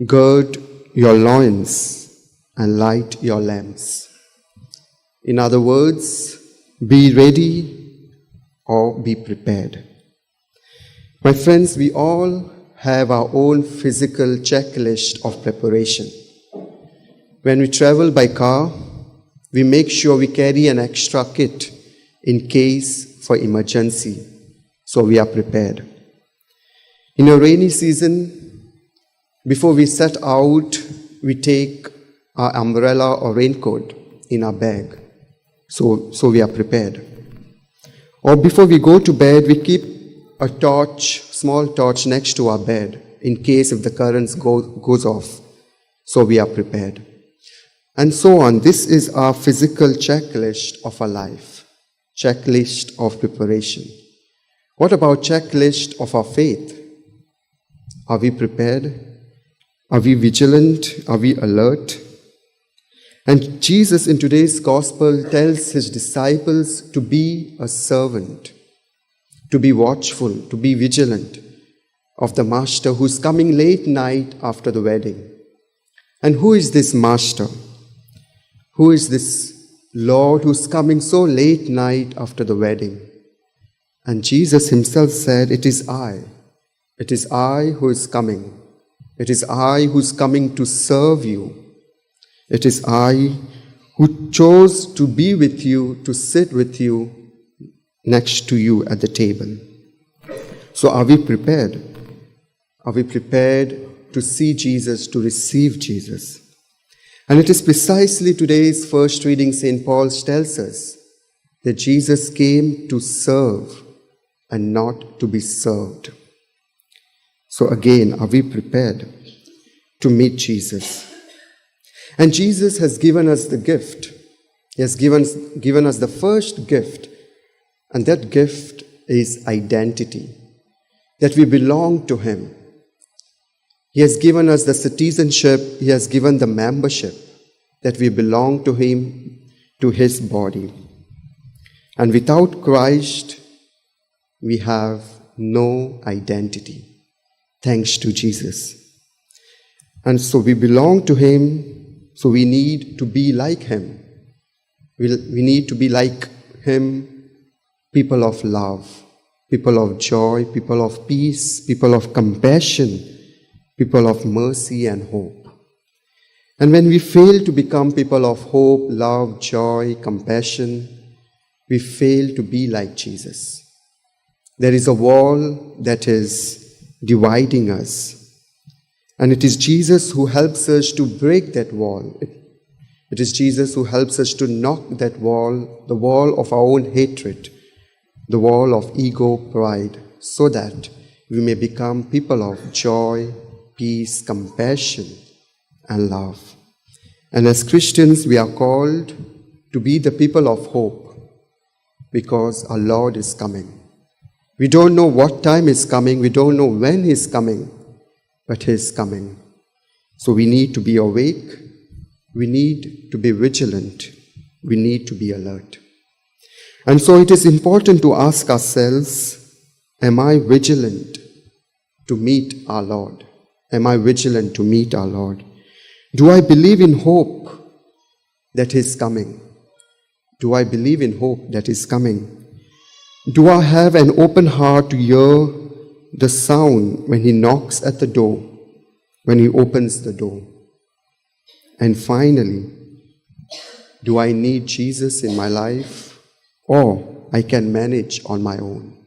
Gird your loins and light your lamps. In other words, be ready or be prepared. My friends, we all have our own physical checklist of preparation. When we travel by car, we make sure we carry an extra kit in case for emergency, so we are prepared. In a rainy season, before we set out, we take our umbrella or raincoat in our bag, so we are prepared. Or before we go to bed, we keep a torch, small torch next to our bed in case if the currents goes off, so we are prepared. And so on. This is our physical checklist of our life, checklist of preparation. What about checklist of our faith? Are we prepared? Are we vigilant? Are we alert? And Jesus in today's gospel tells his disciples to be a servant, to be watchful, to be vigilant of the master who's coming late night after the wedding. And who is this master? Who is this Lord who's coming so late night after the wedding? And Jesus himself said, "It is I. It is I who is coming. It is I who's coming to serve you. It is I who chose to be with you, to sit with you, next to you at the table." So are we prepared? Are we prepared to see Jesus, to receive Jesus? And it is precisely today's first reading St. Paul tells us that Jesus came to serve and not to be served. So again, are we prepared to meet Jesus? And Jesus has given us the gift. He has given us the first gift, and that gift is identity, that we belong to him. He has given us the citizenship, he has given the membership, that we belong to him, to his body. And without Christ, we have no identity, thanks to Jesus. And so we belong to him, so we need to be like him. We need to be like him, people of love, people of joy, people of peace, people of compassion, people of mercy and hope. And when we fail to become people of hope, love, joy, compassion, we fail to be like Jesus. There is a wall that is dividing us. And it is Jesus who helps us to break that wall. It is Jesus who helps us to knock that wall, the wall of our own hatred, the wall of ego, pride, so that we may become people of joy, peace, compassion, and love. And as Christians, we are called to be the people of hope because our Lord is coming. We don't know what time is coming, we don't know when he's coming, but he's coming. So we need to be awake, we need to be vigilant, we need to be alert. And so it is important to ask ourselves, am I vigilant to meet our Lord? Am I vigilant to meet our Lord? Do I believe in hope that He's coming? Do I believe in hope that is coming? Do I have an open heart to hear the sound when He knocks at the door, when He opens the door? And finally, do I need Jesus in my life, or I can manage on my own?